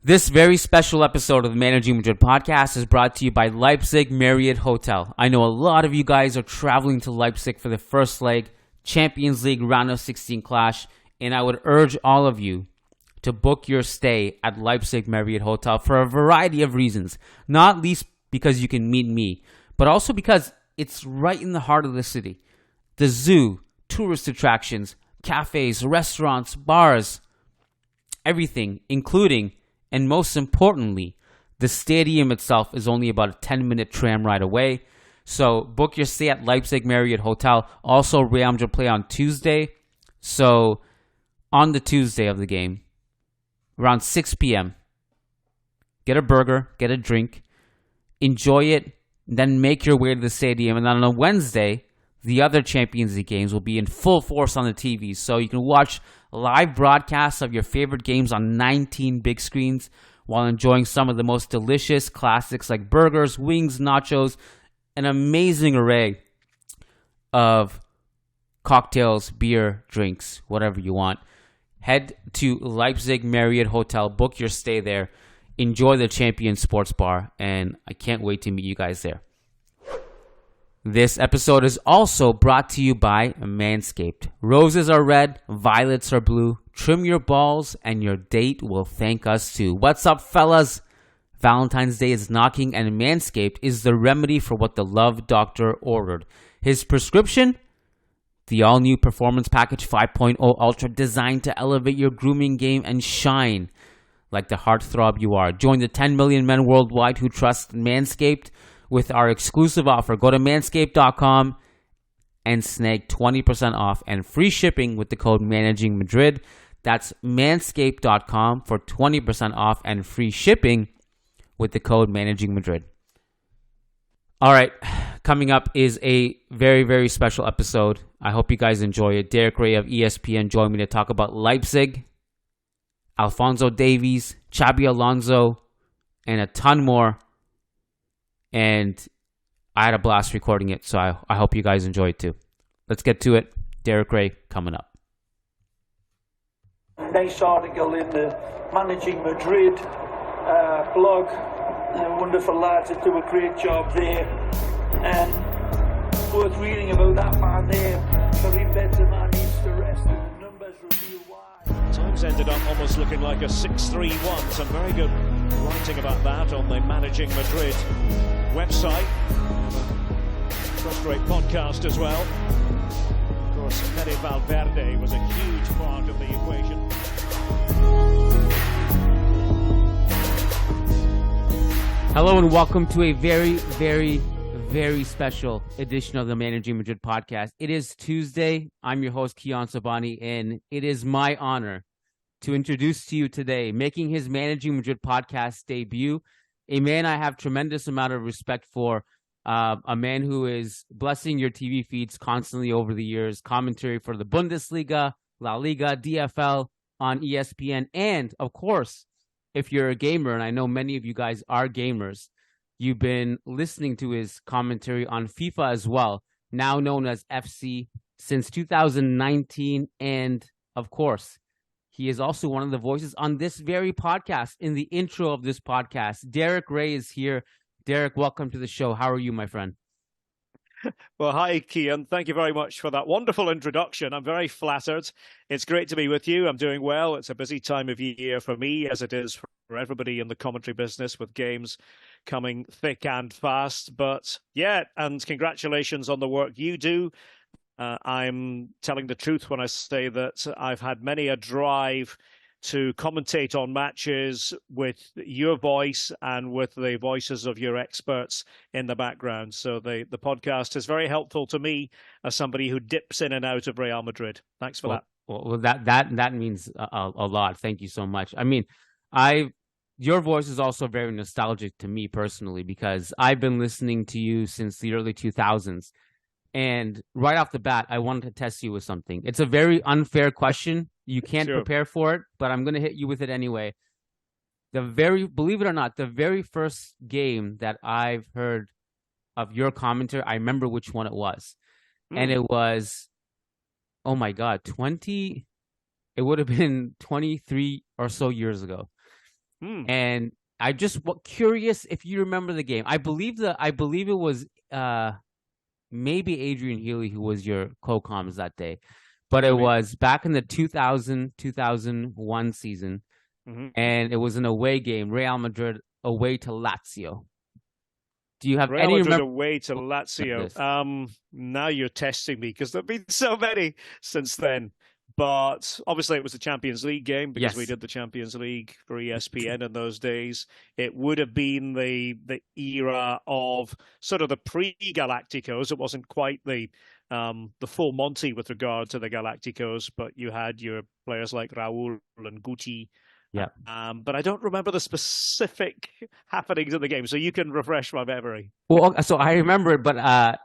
This very special episode of the Managing Madrid Podcast is brought to you by Leipzig Marriott Hotel. I know a lot of you guys are traveling to Leipzig for the first leg, Champions League round of 16 clash, and I would urge all of you to book your stay at Leipzig Marriott Hotel for a variety of reasons. Not least because you can meet me, but also because it's right in the heart of the city. The zoo, tourist attractions, cafes, restaurants, bars, everything, including, and most importantly, the stadium itself is only about a 10-minute tram ride away. So book your stay at Leipzig Marriott Hotel. Also, Real Madrid play on Tuesday. So on the Tuesday of the game, around 6 p.m., get a burger, get a drink, enjoy it, then make your way to the stadium. And then on a Wednesday, the other Champions League games will be in full force on the TV. So you can watch live broadcasts of your favorite games on 19 big screens while enjoying some of the most delicious classics like burgers, wings, nachos, an amazing array of cocktails, beer, drinks, whatever you want. Head to Leipzig Marriott Hotel, book your stay there, enjoy the Champion Sports Bar, and I can't wait to meet you guys there. This episode is also brought to you by Manscaped. Roses are red, violets are blue. Trim your balls and your date will thank us too. What's up, fellas? Valentine's Day is knocking and Manscaped is the remedy for what the love doctor ordered. His prescription? The all-new Performance Package 5.0 Ultra, designed to elevate your grooming game and shine like the heartthrob you are. Join the 10 million men worldwide who trust Manscaped with our exclusive offer. Go to manscaped.com and snag 20% off and free shipping with the code Managing Madrid. That's manscaped.com for 20% off and free shipping with the code Managing Madrid. All right, coming up is a very, very special episode. I hope you guys enjoy it. Derek Ray of ESPN joined me to talk about Leipzig, Alphonso Davies, Xabi Alonso, and a ton more. And I had a blast recording it, so I hope you guys enjoy it too. Let's get to it. Derek Ray coming up. Nice article in the Managing Madrid blog. Wonderful lads that do a great job there. And worth reading about that man there. Karim Benzema needs to rest, and the numbers reveal why. Times ended up almost looking like a 6-3-1. Some very good writing about that on the Managing Madrid website. First-rate podcast as well. Of course, Fede Valverde was a huge part of the equation. Hello and welcome to a very, very, very special edition of the Managing Madrid Podcast. It is Tuesday. I'm your host, Kiyan, Sobhani, and it is my honor to introduce to you today, making his Managing Madrid Podcast debut, a man I have tremendous amount of respect for, a man who is blessing your TV feeds constantly over the years, commentary for the Bundesliga, La Liga, DFL on ESPN, and of course, if you're a gamer, and I know many of you guys are gamers, you've been listening to his commentary on FIFA as well, now known as FC, since 2019, and of course, he is also one of the voices on this very podcast, in the intro of this podcast. Derek Ray is here. Derek, welcome to the show. How are you, my friend? Well, hi, Kiyan. Thank you very much for that wonderful introduction. I'm very flattered. It's great to be with you. I'm doing well. It's a busy time of year for me, as it is for everybody in the commentary business, with games coming thick and fast. But yeah, and congratulations on the work you do. I'm telling the truth when I say that I've had many a drive to commentate on matches with your voice and with the voices of your experts in the background. So the podcast is very helpful to me as somebody who dips in and out of Real Madrid. Thanks for that. Well, that means a lot. Thank you so much. I mean, your voice is also very nostalgic to me personally, because I've been listening to you since the early 2000s. And right off the bat, I wanted to test you with something. It's a very unfair question. You can't prepare for it, but I'm going to hit you with it anyway. Believe it or not, the very first game that I've heard of your commentary, I remember which one it was. And it was, oh my God, it would have been 23 or so years ago. And I just curious if you remember the game. I believe it was maybe Adrian Healy who was your co-comms that day, but it was back in the 2000-2001 season, and it was an away game, Real Madrid away to Lazio. Do you have Real any Madrid away to Lazio? Now you're testing me because there've been so many since then. But obviously it was the Champions League game because we did the Champions League for ESPN in those days. It would have been the era of sort of the pre-Galacticos. It wasn't quite the full Monty with regard to the Galacticos, but you had your players like Raul and Guti. Yeah. But I don't remember the specific happenings in the game, so you can refresh my memory. Well, so I remember it, but I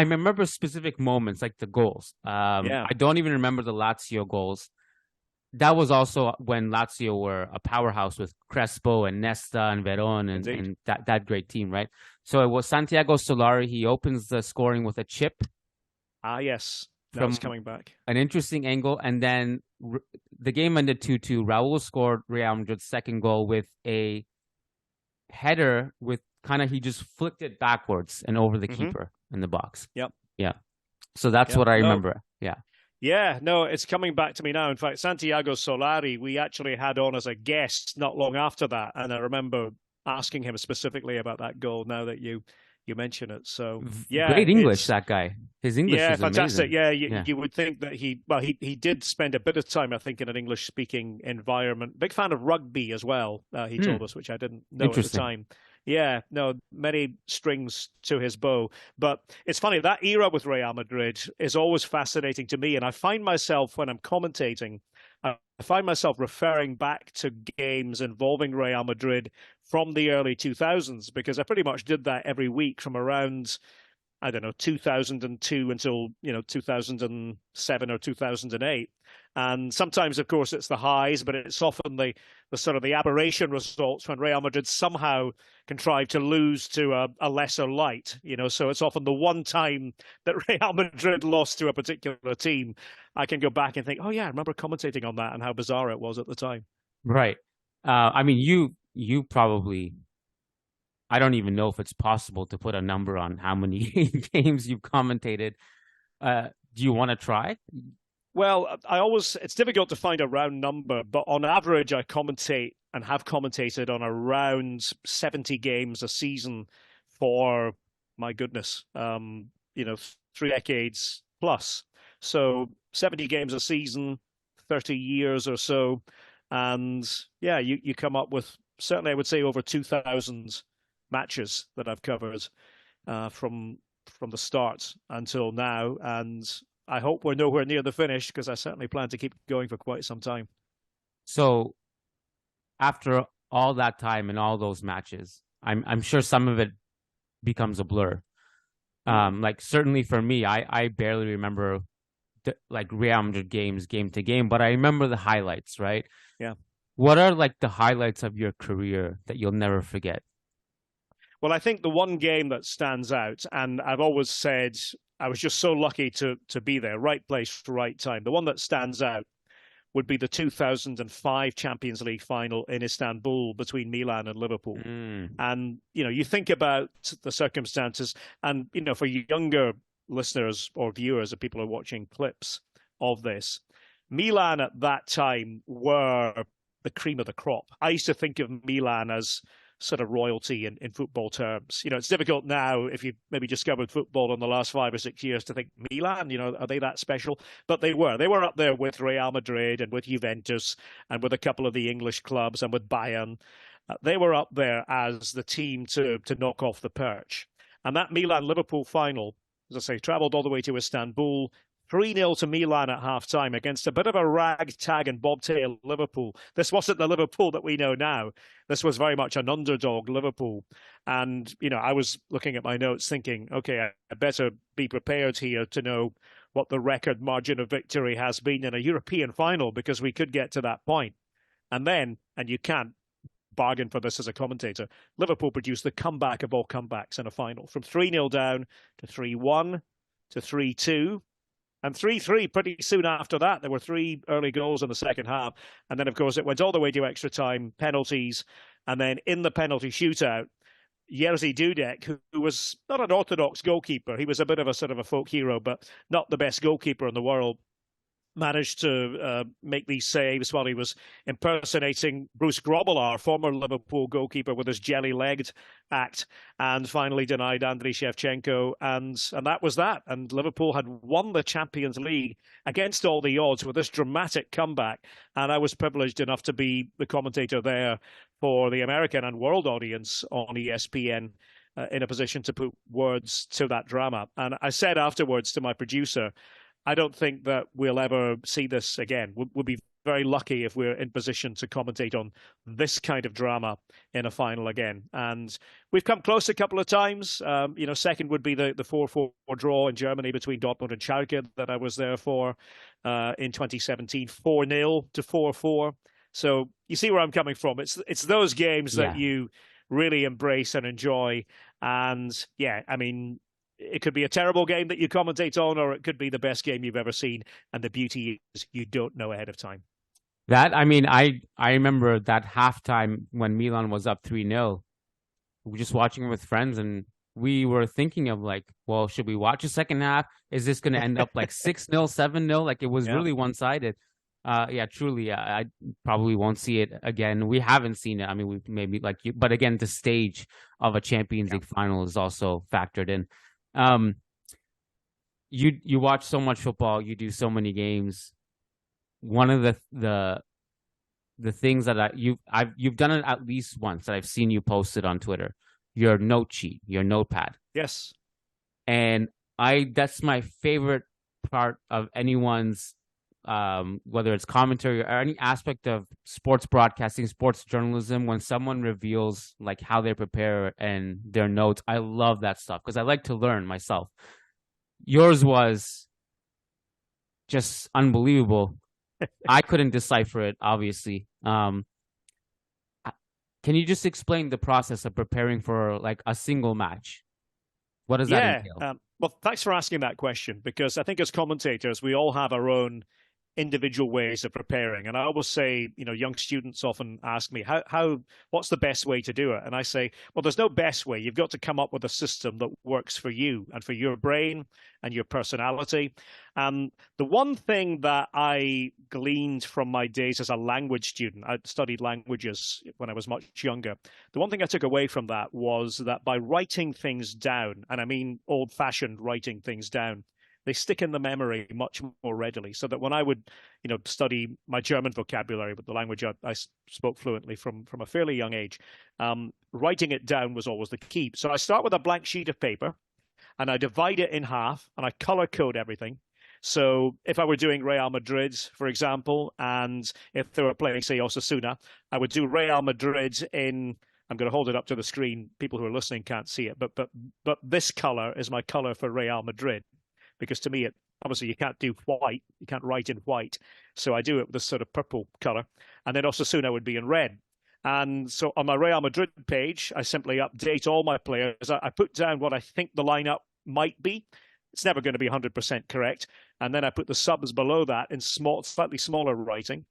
remember specific moments like the goals. I don't even remember the Lazio goals. That was also when Lazio were a powerhouse with Crespo and Nesta and Veron and that great team, right? So it was Santiago Solari. He opens the scoring with a chip. Yes. From coming back. An interesting angle, and then the game ended 2-2. Raul scored Real Madrid's second goal with a header with he just flicked it backwards and over the keeper in the box. Yep. Yeah. So that's what I remember. Yeah. Yeah, no, it's coming back to me now. In fact, Santiago Solari, we actually had on as a guest not long after that, and I remember asking him specifically about that goal now that you mention it. So yeah, great English, that guy. His English is fantastic. amazing. You would think that he did spend a bit of time, I think, in an English speaking environment. Big fan of rugby as well. He told us, which I didn't know at the time. Yeah, no, many strings to his bow. But it's funny, that era with Real Madrid is always fascinating to me. And I find myself, when I'm commentating, I find myself referring back to games involving Real Madrid from the early 2000s, because I pretty much did that every week from around, 2002 until, 2007 or 2008. And sometimes, of course, it's the highs, but it's often the sort of the aberration results when Real Madrid somehow contrive to lose to a lesser light, so it's often the one time that Real Madrid lost to a particular team. I can go back and think, oh yeah, I remember commentating on that and how bizarre it was at the time. Right. You probably, I don't even know if it's possible to put a number on how many games you've commentated. Do you want to try? Well, it's difficult to find a round number, but on average, I commentate and have commentated on around 70 games a season for, my goodness, 3 decades plus. So 70 games a season, 30 years or so. And yeah, you come up with, certainly I would say, over 2,000 matches that I've covered from the start until now. And I hope we're nowhere near the finish, because I certainly plan to keep going for quite some time. So after all that time and all those matches, I'm sure some of it becomes a blur. Like certainly for me, I barely remember like Real Madrid games game to game, but I remember the highlights, right? Yeah. What are like the highlights of your career that you'll never forget? Well, I think the one game that stands out, and I've always said I was just so lucky to be there, right place, right time. The one that stands out would be the 2005 Champions League final in Istanbul between Milan and Liverpool. And, you think about the circumstances, and, for younger listeners or viewers or people who are watching clips of this, Milan at that time were the cream of the crop. I used to think of Milan as sort of royalty in football terms. It's difficult now, if you maybe discovered football in the last 5 or 6 years, to think Milan, are they that special? But they were up there with Real Madrid and with Juventus and with a couple of the English clubs and with Bayern. They were up there as the team to knock off the perch. And that Milan-Liverpool final, as I say, travelled all the way to Istanbul, 3-0 to Milan at half-time against a bit of a ragtag and bobtail Liverpool. This wasn't the Liverpool that we know now. This was very much an underdog Liverpool. And, I was looking at my notes thinking, okay, I better be prepared here to know what the record margin of victory has been in a European final, because we could get to that point. And then, and you can't bargain for this as a commentator, Liverpool produced the comeback of all comebacks in a final, from 3-0 down to 3-1 to 3-2. And 3-3 pretty soon after that. There were 3 early goals in the second half. And then, of course, it went all the way to extra time, penalties. And then in the penalty shootout, Jerzy Dudek, who was not an orthodox goalkeeper, he was a bit of a sort of a folk hero, but not the best goalkeeper in the world, managed to make these saves while he was impersonating Bruce Grobbelaar, former Liverpool goalkeeper, with his jelly-legged act, and finally denied Andriy Shevchenko, and that was that. And Liverpool had won the Champions League against all the odds with this dramatic comeback, and I was privileged enough to be the commentator there for the American and world audience on ESPN, in a position to put words to that drama. And I said afterwards to my producer, I don't think that we'll ever see this again. We'll be very lucky if we're in position to commentate on this kind of drama in a final again. And we've come close a couple of times. Second would be the 4-4 draw in Germany between Dortmund and Schalke that I was there for in 2017, 4-0 to 4-4. So you see where I'm coming from. It's those games that you really embrace and enjoy. And yeah, I mean, it could be a terrible game that you commentate on, or it could be the best game you've ever seen. And the beauty is you don't know ahead of time. I remember that halftime when Milan was up 3-0. We were just watching it with friends, and we were thinking of like, well, should we watch the second half? Is this going to end up like 6-0, 7-0? Like it was really one-sided. Truly, I probably won't see it again. We haven't seen it. I mean, we maybe like you, but again, the stage of a Champions League final is also factored in. You watch so much football, you do so many games. One of the things that you've done it at least once that I've seen you posted on Twitter, your note sheet, your notepad. Yes. And that's my favorite part of anyone's, whether it's commentary or any aspect of sports broadcasting, sports journalism, when someone reveals like how they prepare and their notes. I love that stuff because I like to learn myself. Yours was just unbelievable. I couldn't decipher it, obviously. Can you just explain the process of preparing for like a single match? What does that entail? Well, thanks for asking that question, because I think as commentators, we all have our own individual ways of preparing. And I always say, young students often ask me, what's the best way to do it? And I say, well, there's no best way. You've got to come up with a system that works for you and for your brain and your personality. The one thing that I gleaned from my days as a language student, I studied languages when I was much younger. The one thing I took away from that was that by writing things down, and I mean old-fashioned writing things down, they stick in the memory much more readily, so that when I would, study my German vocabulary, but the language I spoke fluently from a fairly young age, writing it down was always the key. So I start with a blank sheet of paper, and I divide it in half, and I color code everything. So if I were doing Real Madrid, for example, and if they were playing, say, Osasuna, I would do Real Madrid in, I'm going to hold it up to the screen. People who are listening can't see it, but this color is my color for Real Madrid. Because to me, obviously you can't do white, you can't write in white. So I do it with this sort of purple color. And then Osasuna would be in red. And so on my Real Madrid page, I simply update all my players. I put down what I think the lineup might be. It's never going to be 100% correct. And then I put the subs below that in slightly smaller writing.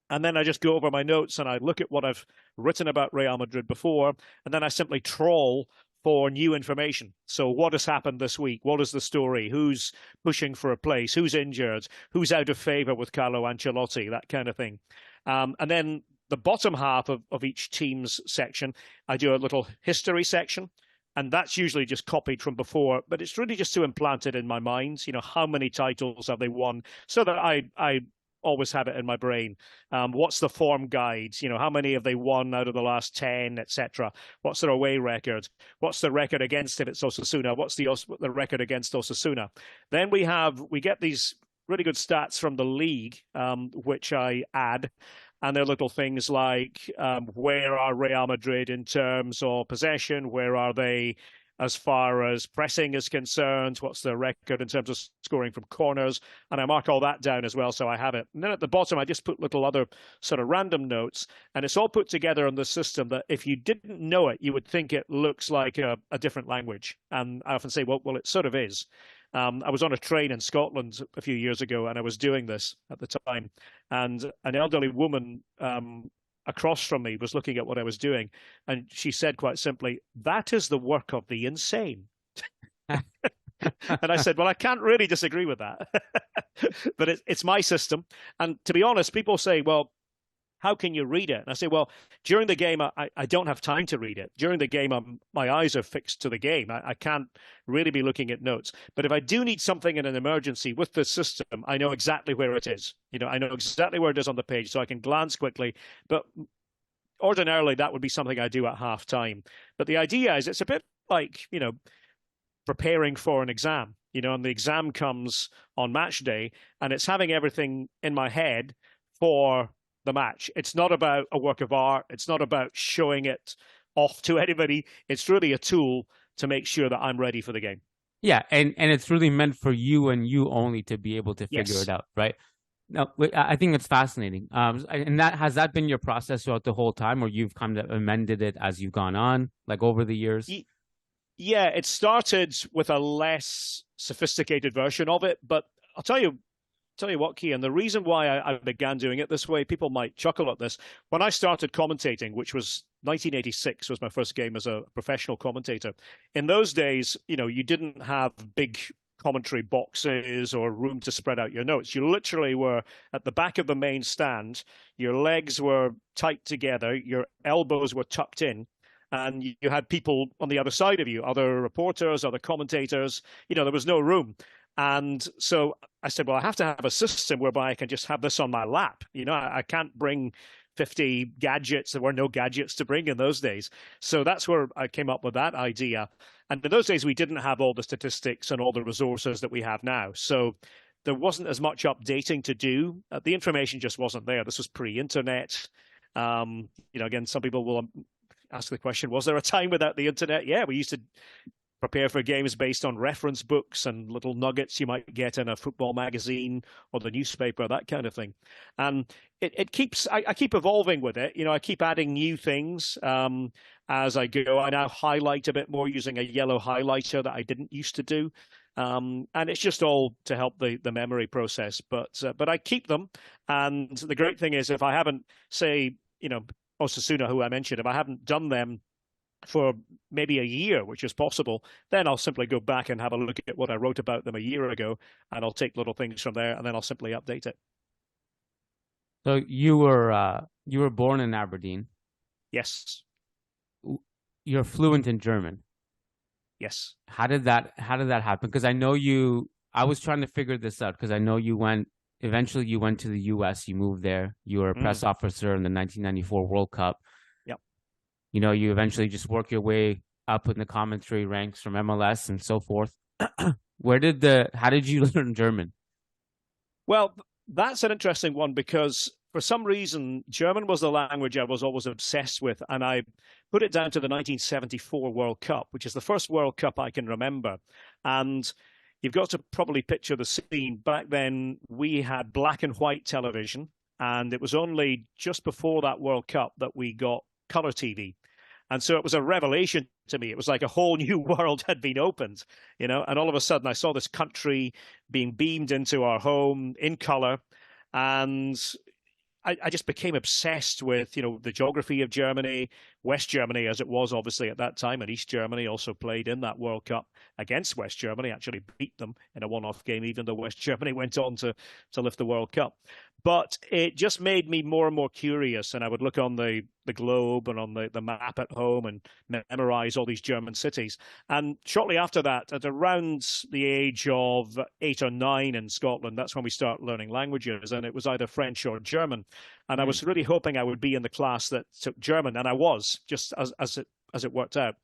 And then I just go over my notes and I look at what I've written about Real Madrid before. And then I simply trawl for new information. So what has happened this week? What is the story? Who's pushing for a place? Who's injured? Who's out of favour with Carlo Ancelotti? That kind of thing. And then the bottom half of each team's section, I do a little history section. And that's usually just copied from before. But it's really just to implant it in my mind. How many titles have they won? So that I always have it in my brain. What's the form guide? How many have they won out of the last 10, etc.? What's their away record? What's the record against if it's Osasuna? What's the record against Osasuna? Then we get these really good stats from the league, which I add. And they're little things like where are Real Madrid in terms of possession? Where are they as far as pressing is concerned? What's their record in terms of scoring from corners? And I mark all that down as well, so I have it. And then at the bottom, I just put little other sort of random notes, and it's all put together in the system that if you didn't know it, you would think it looks like a different language. And I often say, well, it sort of is. I was on a train in Scotland a few years ago, and I was doing this at the time, and an elderly woman across from me was looking at what I was doing, and she said quite simply, "That is the work of the insane." And I said, well, I can't really disagree with that. But it's my system. And to be honest, people say, well, how can you read it? And I say, well, during the game, I don't have time to read it. During the game, my eyes are fixed to the game. I can't really be looking at notes. But if I do need something in an emergency with the system, I know exactly where it is. I know exactly where it is on the page, so I can glance quickly. But ordinarily, that would be something I do at half time. But the idea is it's a bit like, preparing for an exam, and the exam comes on match day, and it's having everything in my head for the match. It's not about a work of art. It's not about showing it off to anybody. It's really a tool to make sure that I'm ready for the game. Yeah, and it's really meant for you and you only to be able to figure it out, right? No, I think it's fascinating. And has that been your process throughout the whole time, or you've kind of amended it as you've gone on, like over the years? Yeah, it started with a less sophisticated version of it, but I'll tell you what, Kiyan, the reason why I began doing it this way, people might chuckle at this. When I started commentating, which was 1986, was my first game as a professional commentator. In those days, you didn't have big commentary boxes or room to spread out your notes. You literally were at the back of the main stand. Your legs were tight together. Your elbows were tucked in. And you had people on the other side of you, other reporters, other commentators. There was no room. And so I said, well, I have to have a system whereby I can just have this on my lap. I can't bring 50 gadgets. There were no gadgets to bring in those days. So that's where I came up with that idea. And in those days, we didn't have all the statistics and all the resources that we have now. So there wasn't as much updating to do. The information just wasn't there. This was pre-internet. Again, some people will ask the question, was there a time without the internet? Yeah, we used to prepare for games based on reference books and little nuggets you might get in a football magazine or the newspaper, that kind of thing. And it keeps, I keep evolving with it. I keep adding new things as I go. I now highlight a bit more using a yellow highlighter that I didn't used to do. And it's just all to help the memory process. But I keep them. And the great thing is if I haven't, say, Osasuna, who I mentioned, if I haven't done them for maybe a year, which is possible, then I'll simply go back and have a look at what I wrote about them a year ago, and I'll take little things from there, and then I'll simply update it. So you were born in Aberdeen. Yes. You're fluent in German. Yes. How did that happen? Because I was trying to figure this out because I know eventually you went to the US, you moved there, you were a press officer in the 1994 World Cup. Yep. You eventually just work your way up in the commentary ranks from MLS and so forth. How did you learn German? Well, that's an interesting one because for some reason, German was the language I was always obsessed with. And I put it down to the 1974 World Cup, which is the first World Cup I can remember. And you've got to probably picture the scene. Back then, we had black and white television, and it was only just before that World Cup that we got color TV. And so it was a revelation to me. It was like a whole new world had been opened, and all of a sudden I saw this country being beamed into our home in color. And I just became obsessed with, the geography of Germany, West Germany, as it was obviously at that time, and East Germany also played in that World Cup against West Germany, actually beat them in a one-off game, even though West Germany went on to lift the World Cup. But it just made me more and more curious, and I would look on the globe and on the map at home and memorize all these German cities. And shortly after that, at around the age of 8 or 9 in Scotland, that's when we start learning languages, and it was either French or German. And I was really hoping I would be in the class that took German, and I was, just as it worked out,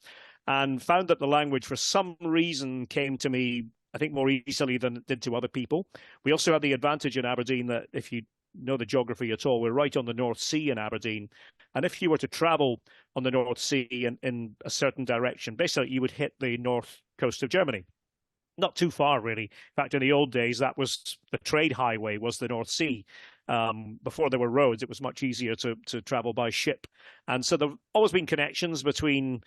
and found that the language, for some reason, came to me, I think, more easily than it did to other people. We also had the advantage in Aberdeen that if you know the geography at all, we're right on the North Sea in Aberdeen. And if you were to travel on the North Sea in a certain direction, basically you would hit the north coast of Germany. Not too far, really. In fact, in the old days, that was the trade highway, was the North Sea. Before there were roads, it was much easier to travel by ship. And so there have always been connections between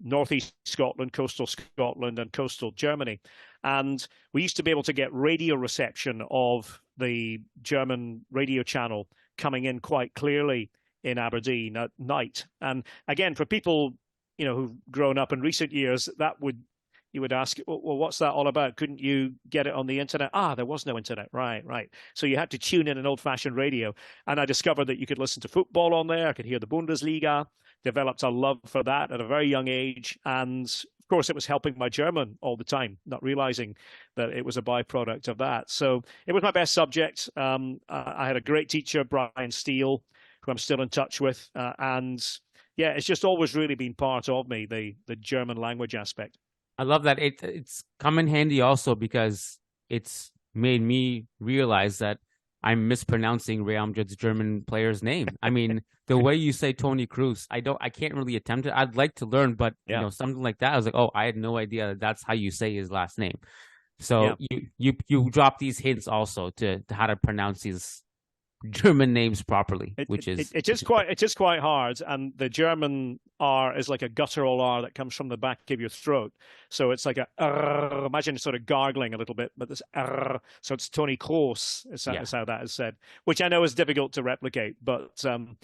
northeast Scotland, coastal Scotland, and coastal Germany. And we used to be able to get radio reception of the German radio channel coming in quite clearly in Aberdeen at night. And again, for people, who've grown up in recent years, you would ask, well, what's that all about? Couldn't you get it on the internet? There was no internet. Right. So you had to tune in an old-fashioned radio. And I discovered that you could listen to football on there. I could hear the Bundesliga, developed a love for that at a very young age. And of course, it was helping my German all the time, not realizing that it was a byproduct of that. So it was my best subject. I had a great teacher, Brian Steele, who I'm still in touch with. And yeah, it's just always really been part of me, the German language aspect. I love that. It's come in handy also because it's made me realize that I'm mispronouncing Real Madrid's German player's name. I mean, the way you say Toni Kroos, I can't really attempt it. I'd like to learn, but something like that, I was like, I had no idea that's how you say his last name. So you drop these hints also to how to pronounce these German names properly, it's just quite hard. And the German R is like a guttural R that comes from the back of your throat. So it's like imagine sort of gargling a little bit, but this so it's Toni Kroos is how that is said, which I know is difficult to replicate. But and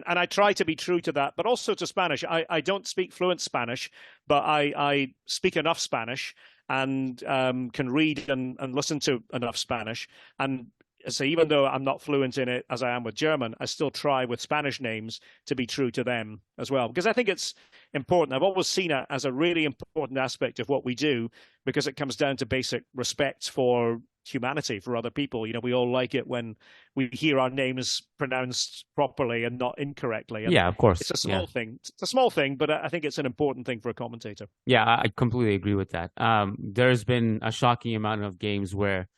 I try to be true to that, but also to Spanish. I don't speak fluent Spanish, but I speak enough Spanish and can read and listen to enough Spanish. And so even though I'm not fluent in it as I am with German, I still try with Spanish names to be true to them as well, because I think it's important. I've always seen it as a really important aspect of what we do, because it comes down to basic respect for humanity, for other people. We all like it when we hear our names pronounced properly and not incorrectly. And of course. It's a small thing. It's a small thing, but I think it's an important thing for a commentator. Yeah, I completely agree with that. There's been a shocking amount of games where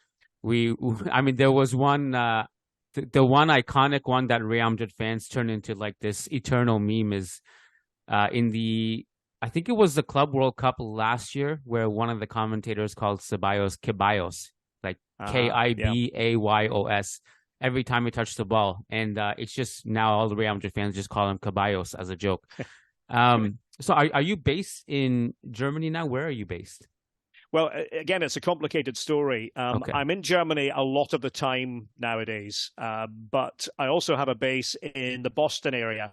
there was one, the one iconic one that Real Madrid fans turned into like this eternal meme is I think it was the Club World Cup last year, where one of the commentators called Ceballos Kibayos, like Kibayos, every time he touched the ball. And it's just now all the Real Madrid fans just call him Kibayos as a joke. So are you based in Germany now? Where are you based? Well, again, it's a complicated story. Okay. I'm in Germany a lot of the time nowadays, but I also have a base in the Boston area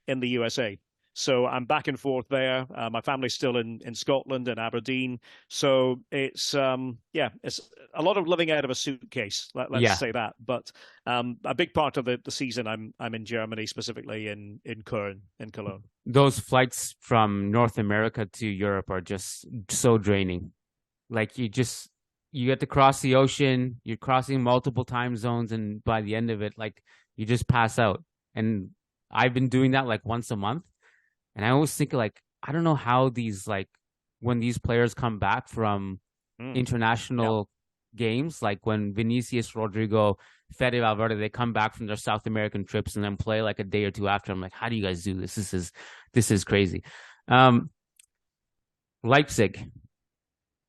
in the USA. So I'm back and forth there. My family's still in Scotland and Aberdeen. So it's it's a lot of living out of a suitcase. Let's say that. But a big part of the season, I'm in Germany, specifically in Cologne. Those flights from North America to Europe are just so draining. Like you get to cross the ocean, you're crossing multiple time zones, and by the end of it, like you just pass out. And I've been doing that like once a month. And I always think like, I don't know how when these players come back from international games, like when Vinicius, Rodrigo, Fede Valverde, they come back from their South American trips and then play like a day or two after. I'm like, how do you guys do this? This is crazy. Leipzig.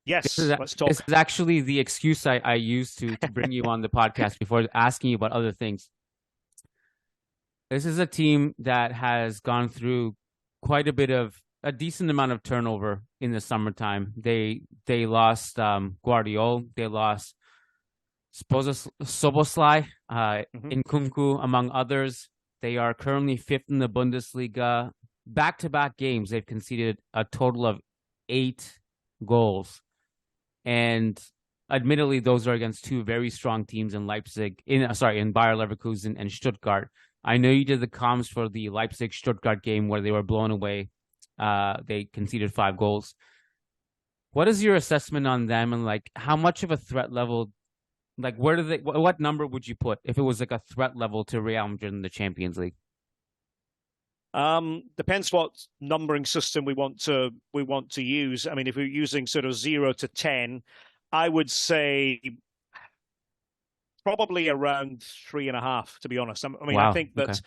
Yes, let's talk. This is actually the excuse I used to bring you on the podcast before asking you about other things. This is a team that has gone through quite a decent amount of turnover in the summertime. They lost Guardiola, they lost Szoboszlai, Nkunku, among others. They are currently 5th in the Bundesliga. Back-to-back games, they've conceded a total of 8 goals. And admittedly, those are against two very strong teams in Leipzig, in Bayer Leverkusen and Stuttgart. I know you did the comms for the Leipzig-Stuttgart game where they were blown away. They conceded 5 goals. What is your assessment on them, and like how much of a threat level, like what number would you put if it was like a threat level to Real Madrid in the Champions League? Depends what numbering system we want to use. I mean, if we're using sort of 0 to 10, I would say probably around 3.5, to be honest. I mean, wow. I think that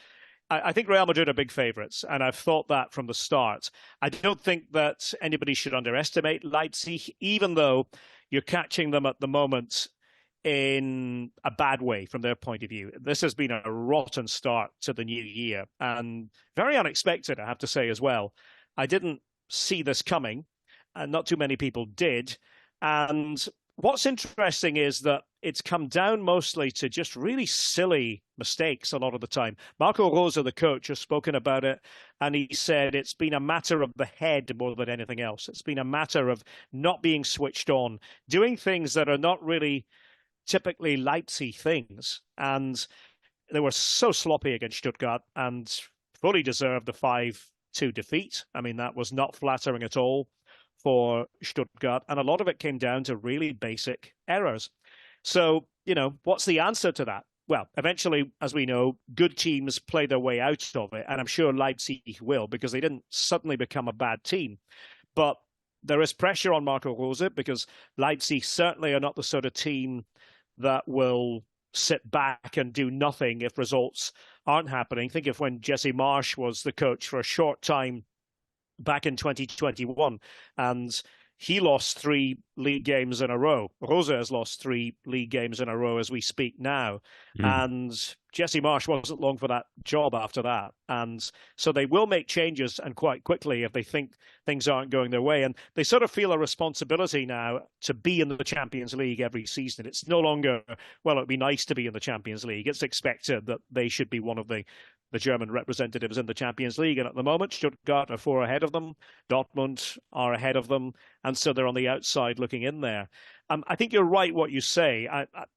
I think Real Madrid are big favourites, and I've thought that from the start. I don't think that anybody should underestimate Leipzig, even though you're catching them at the moment in a bad way from their point of view. This has been a rotten start to the new year, and very unexpected, I have to say as well. I didn't see this coming, and not too many people did. And what's interesting is that it's come down mostly to just really silly mistakes a lot of the time. Marco Rose, the coach, has spoken about it, and he said it's been a matter of the head more than anything else. It's been a matter of not being switched on, doing things that are not really typically Leipzig things. And they were so sloppy against Stuttgart and fully deserved the 5-2 defeat. I mean, that was not flattering at all for Stuttgart. And a lot of it came down to really basic errors. So, what's the answer to that? Well, eventually, as we know, good teams play their way out of it. And I'm sure Leipzig will, because they didn't suddenly become a bad team. But there is pressure on Marco Rose, because Leipzig certainly are not the sort of team that will sit back and do nothing if results aren't happening. Think of when Jess Marsch was the coach for a short time back in 2021, and he lost 3 league games in a row. Rose has lost 3 league games in a row as we speak now. And Jesse Marsch wasn't long for that job after that. And so they will make changes, and quite quickly, if they think things aren't going their way. And they sort of feel a responsibility now to be in the Champions League every season. It's no longer, well, it'd be nice to be in the Champions League. It's expected that they should be one of the German representatives in the Champions League. And at the moment, Stuttgart are 4 ahead of them. Dortmund are ahead of them. And so they're on the outside looking in there. I think you're right what you say.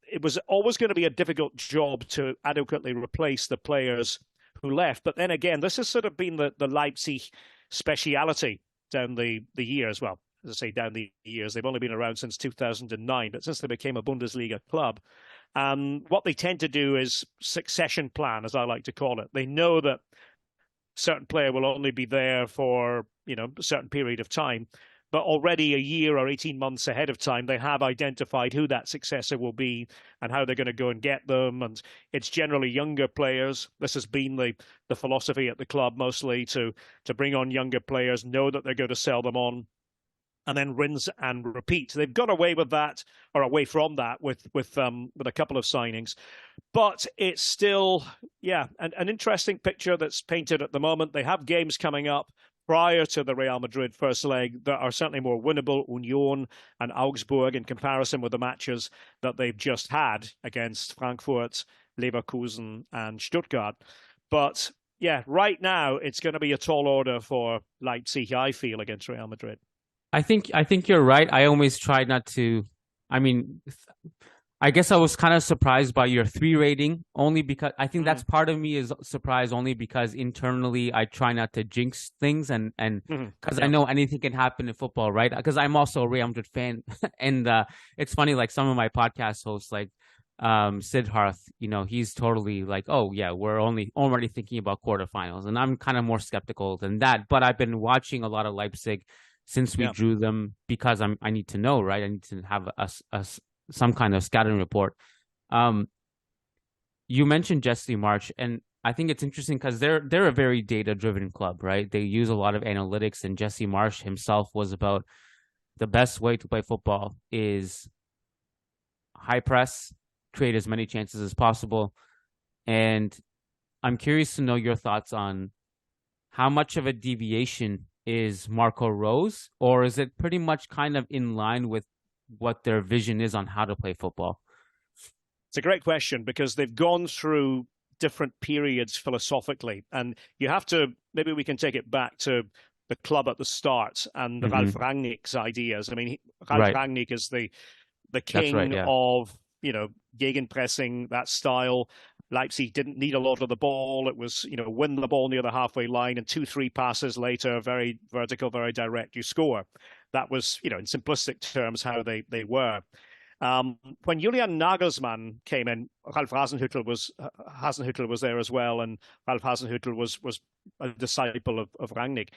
It was always going to be a difficult job to adequately replace the players who left. But then again, this has sort of been the Leipzig speciality down the years. Well, as I say, down the years. They've only been around since 2009, but since they became a Bundesliga club. And what they tend to do is succession plan, as I like to call it. They know that a certain player will only be there for, a certain period of time. But already a year or 18 months ahead of time, they have identified who that successor will be and how they're going to go and get them. And it's generally younger players. This has been the philosophy at the club mostly, to bring on younger players, know that they're going to sell them on, and then rinse and repeat. They've got away with that, or away from that, with a couple of signings. But it's still, an interesting picture that's painted at the moment. They have games coming up prior to the Real Madrid first leg that are certainly more winnable, Union and Augsburg, in comparison with the matches that they've just had against Frankfurt, Leverkusen and Stuttgart. But right now it's going to be a tall order for Leipzig, I feel, against Real Madrid. I think you're right. I always try not to. I guess I was kind of surprised by your 3 rating, only because I think that's part of me is surprised, only because internally I try not to jinx things, and because I know anything can happen in football, right? Because I'm also a Real Madrid fan, and it's funny, like some of my podcast hosts, like Sidharth, he's totally like, oh yeah, we're already thinking about quarterfinals, and I'm kind of more skeptical than that. But I've been watching a lot of Leipzig since we drew them, because I need to know, right? I need to have some kind of scouting report. You mentioned Jesse Marsch, and I think it's interesting because they're a very data-driven club, right? They use a lot of analytics, and Jesse Marsch himself was about the best way to play football is high press, create as many chances as possible. And I'm curious to know your thoughts on how much of a deviation is Marco Rose, or is it pretty much kind of in line with what their vision is on how to play football? It's a great question, because they've gone through different periods philosophically, and you have to, maybe we can take it back to the club at the start and Ralf Ragnick's ideas. I mean, Ralf Ragnick is the king of, gegenpressing, that style. Leipzig didn't need a lot of the ball. It was, win the ball near the halfway line, and 2-3 passes later, very vertical, very direct, you score. That was, in simplistic terms, how they were. When Julian Nagelsmann came in, Ralf Hasenhüttl was there as well, and Ralf Hasenhüttl was a disciple of Rangnick.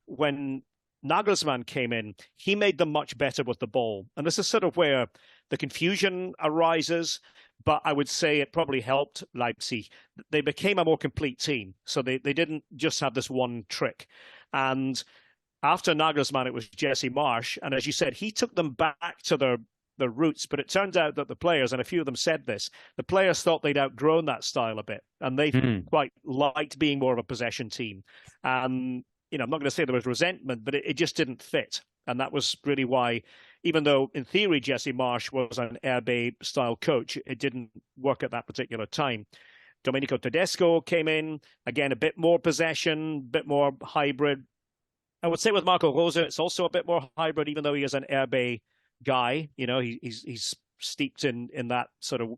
When Nagelsmann came in, he made them much better with the ball. And this is sort of where the confusion arises, but I would say it probably helped Leipzig. They became a more complete team, so they didn't just have this one trick. And after Nagelsmann, it was Jesse Marsch, and as you said, he took them back to their roots. But it turned out that the players, and a few of them said this, the players thought they'd outgrown that style a bit, and they quite liked being more of a possession team. And I'm not going to say there was resentment, but it just didn't fit. And that was really why, even though in theory Jesse Marsch was an RB-style coach, it didn't work at that particular time. Domenico Tedesco came in, again, a bit more possession, a bit more hybrid. I would say with Marco Rose, it's also a bit more hybrid, even though he is an RB guy. He's steeped in that sort of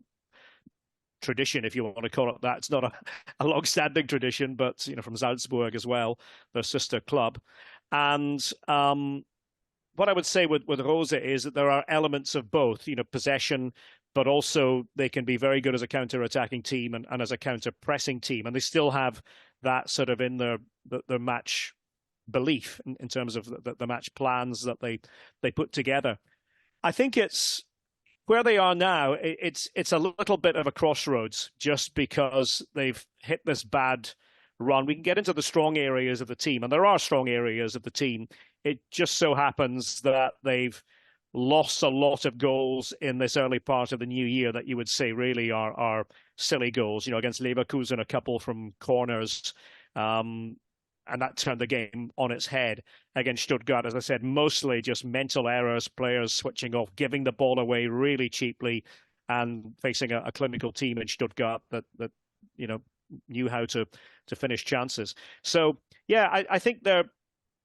tradition, if you want to call it that. It's not a long-standing tradition, but from Salzburg as well, their sister club. And what I would say with Rose is that there are elements of both, possession, but also they can be very good as a counter-attacking team and as a counter-pressing team. And they still have that sort of in their match belief in terms of the match plans that they put together. I think it's where they are now. It's a little bit of a crossroads just because they've hit this bad run. We can get into the strong areas of the team, and there are strong areas of the team. It just so happens that they've lost a lot of goals in this early part of the new year that you would say really are silly goals. Against Leverkusen, a couple from corners, and that turned the game on its head. Against Stuttgart, as I said, mostly just mental errors, players switching off, giving the ball away really cheaply, and facing a clinical team in Stuttgart that knew how to finish chances. So, yeah, I think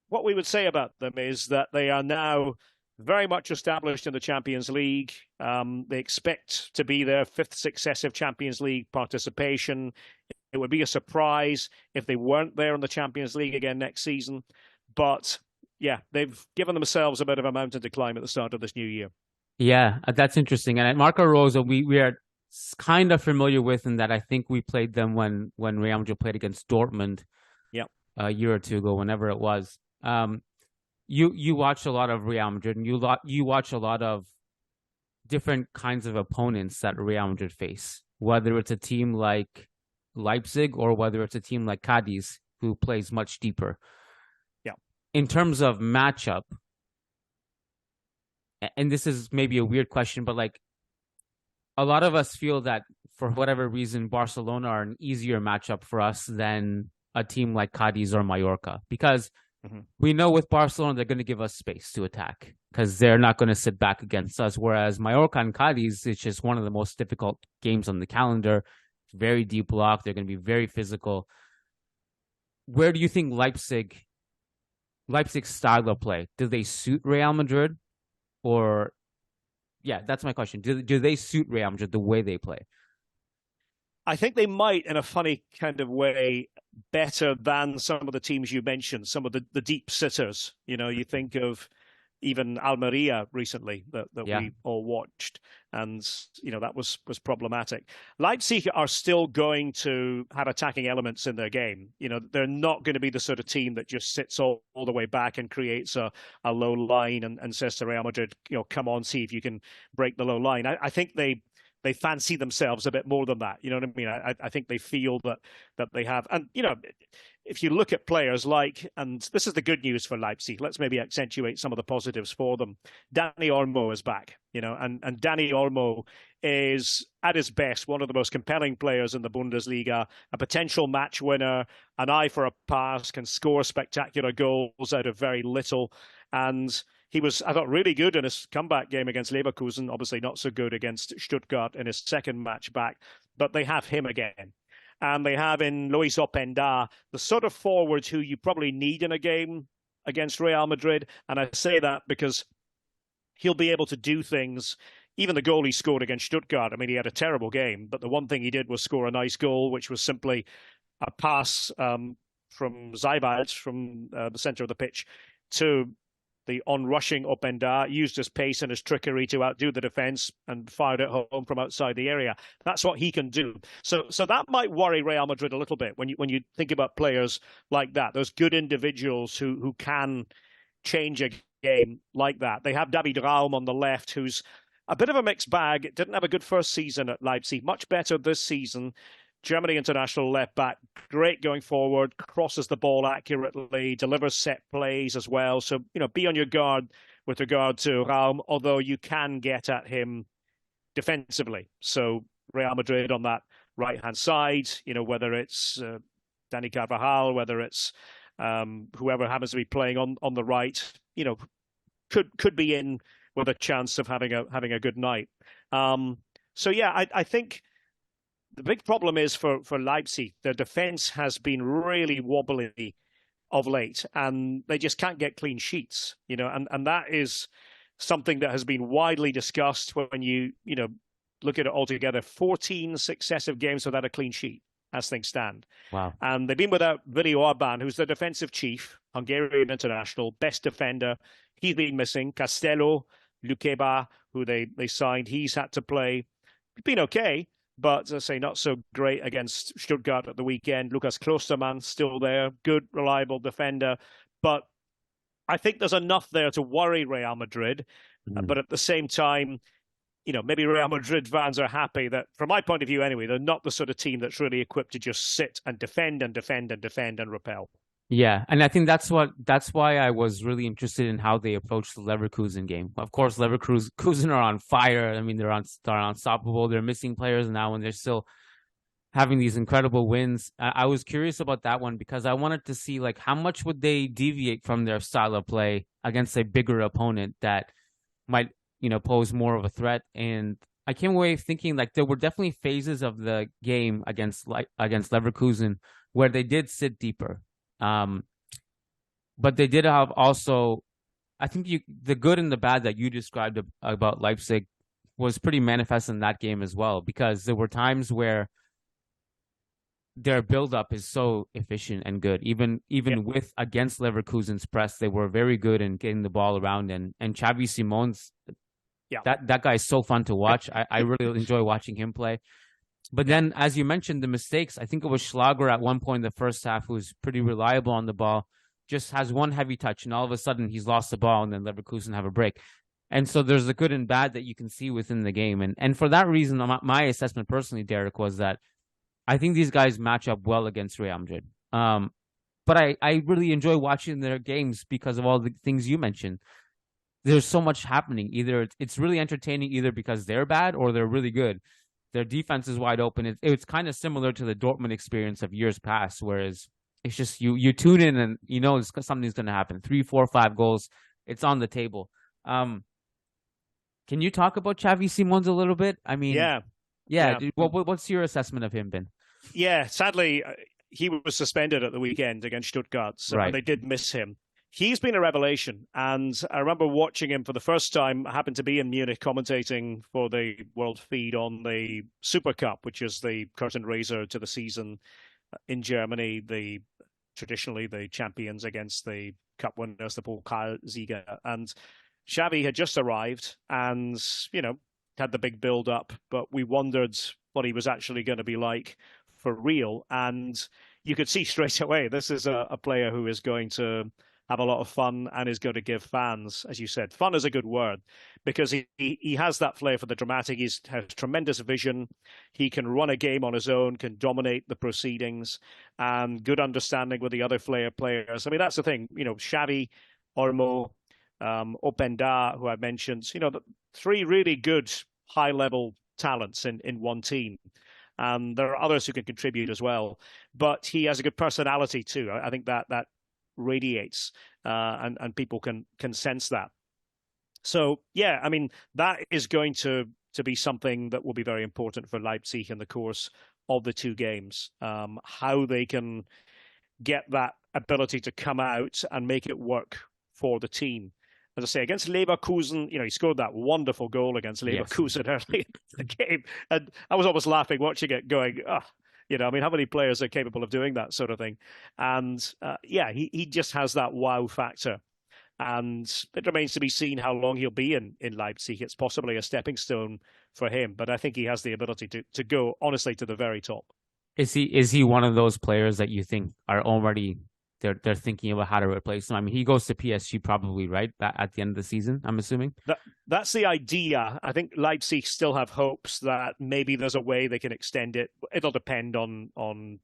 what we would say about them is that they are now very much established in the Champions League. They expect to be their fifth successive Champions League participation. It would be a surprise if they weren't there in the Champions League again next season. But, yeah, they've given themselves a bit of a mountain to climb at the start of this new year. Yeah, that's interesting. And at Marco Rose, we are kind of familiar with in that I think we played them when Real Madrid played against Dortmund a year or two ago, whenever it was. You watch a lot of Real Madrid, and you watch a lot of different kinds of opponents that Real Madrid face, whether it's a team like Leipzig or whether it's a team like Cadiz, who plays much deeper. Yeah. In terms of matchup, and this is maybe a weird question, but like a lot of us feel that for whatever reason, Barcelona are an easier matchup for us than a team like Cadiz or Mallorca, because we know with Barcelona, they're going to give us space to attack because they're not going to sit back against us. Whereas Mallorca and Cadiz, it's just one of the most difficult games on the calendar. It's very deep block. They're going to be very physical. Where do you think Leipzig's style of play, do they suit Real Madrid? Or, yeah, that's my question. Do they suit Real Madrid the way they play? I think they might, in a funny kind of way, better than some of the teams you mentioned, some of the deep sitters. You think of even Almeria recently that we all watched, and that was problematic. Leipzig are still going to have attacking elements in their game. They're not going to be the sort of team that just sits all the way back and creates a low line and says to Real Madrid, come on, see if you can break the low line. I think they fancy themselves a bit more than that. You know what I mean? I think they feel that they have. And, if you look at players like, and this is the good news for Leipzig, let's maybe accentuate some of the positives for them. Dani Olmo is back, and Dani Olmo is, at his best, one of the most compelling players in the Bundesliga, a potential match winner, an eye for a pass, can score spectacular goals out of very little. And he was, I thought, really good in his comeback game against Leverkusen. Obviously not so good against Stuttgart in his second match back. But they have him again. And they have in Luis Openda the sort of forwards who you probably need in a game against Real Madrid. And I say that because he'll be able to do things. Even the goal he scored against Stuttgart, I mean, he had a terrible game. But the one thing he did was score a nice goal, which was simply a pass from Zajbalt, from the center of the pitch, to the on-rushing Openda, used his pace and his trickery to outdo the defence and fired it home from outside the area. That's what he can do. So that might worry Real Madrid a little bit when you think about players like that, those good individuals who can change a game like that. They have David Raum on the left, who's a bit of a mixed bag. Didn't have a good first season at Leipzig, much better this season. Germany international left back, great going forward, crosses the ball accurately, delivers set plays as well. So, be on your guard with regard to Raum, although you can get at him defensively. So Real Madrid on that right-hand side, whether it's Dani Carvajal, whether it's whoever happens to be playing on the right, could be in with a chance of having a good night. So yeah, I think the big problem is for Leipzig, their defense has been really wobbly of late, and they just can't get clean sheets, and that is something that has been widely discussed when you look at it altogether. 14 successive games without a clean sheet as things stand. Wow. And they've been without Vili Orban, who's the defensive chief, Hungarian international, best defender. He's been missing. Castello, Lukeba, who they signed, he's had to play. He's been okay, but as I say, not so great against Stuttgart at the weekend. Lukas Klostermann still there, good, reliable defender. But I think there's enough there to worry Real Madrid. But at the same time, maybe Real Madrid fans are happy that, from my point of view anyway, they're not the sort of team that's really equipped to just sit and defend and defend and defend and repel. Yeah, and I think that's why I was really interested in how they approached the Leverkusen game. Of course, Leverkusen are on fire. I mean, they're unstoppable. They're missing players now, and they're still having these incredible wins. I was curious about that one because I wanted to see how much would they deviate from their style of play against a bigger opponent that might pose more of a threat. And I came away thinking there were definitely phases of the game against Leverkusen where they did sit deeper. But they did have also, I think the good and the bad that you described about Leipzig was pretty manifest in that game as well, because there were times where their build-up is so efficient and good. Even with against Leverkusen's press, they were very good in getting the ball around. And Xavi Simons, that guy is so fun to watch. I really enjoy watching him play. But then, as you mentioned, the mistakes, I think it was Schlager at one point in the first half, who's pretty reliable on the ball, just has one heavy touch, and all of a sudden he's lost the ball, and then Leverkusen have a break. And so there's the good and bad that you can see within the game. And for that reason, my assessment personally, Derek, was that I think these guys match up well against Real Madrid. But I really enjoy watching their games because of all the things you mentioned. There's so much happening. Either it's really entertaining, either because they're bad or they're really good. Their defense is wide open. It's kind of similar to the Dortmund experience of years past, whereas it's just you tune in and something's going to happen. 3, 4, 5 goals. It's on the table. Can you talk about Xavi Simons a little bit? I mean, yeah. What's your assessment of him, Ben? Yeah, sadly, he was suspended at the weekend against Stuttgart, so they did miss him. He's been a revelation, and I remember watching him for the first time. I happened to be in Munich commentating for the world feed on the Super Cup, which is the curtain raiser to the season in Germany. Traditionally the champions against the cup winners, the Pokalsieger. And Xavi had just arrived and, had the big build-up, but we wondered what he was actually going to be like for real. And you could see straight away, this is a player who is going to have a lot of fun and is going to give fans, as you said, fun is a good word, because he has that flair for the dramatic. He has tremendous vision. He can run a game on his own, can dominate the proceedings, and good understanding with the other players. I mean, that's the thing, Xavi, Olmo, Openda, who I mentioned, the 3 really good high-level talents in one team. And there are others who can contribute as well. But he has a good personality too. I think that radiates, and people can sense that. So yeah, I mean, that is going to be something that will be very important for Leipzig in the course of the 2 games. How they can get that ability to come out and make it work for the team. As I say, against Leverkusen, he scored that wonderful goal against Leverkusen early in the game, and I was almost laughing watching it, going, I mean, how many players are capable of doing that sort of thing? And he just has that wow factor. And it remains to be seen how long he'll be in Leipzig. It's possibly a stepping stone for him, but I think he has the ability to go, honestly, to the very top. Is he one of those players that you think are already they're thinking about how to replace him? I mean, he goes to PSG probably, right? At the end of the season, I'm assuming. That's the idea. I think Leipzig still have hopes that maybe there's a way they can extend it. It'll depend on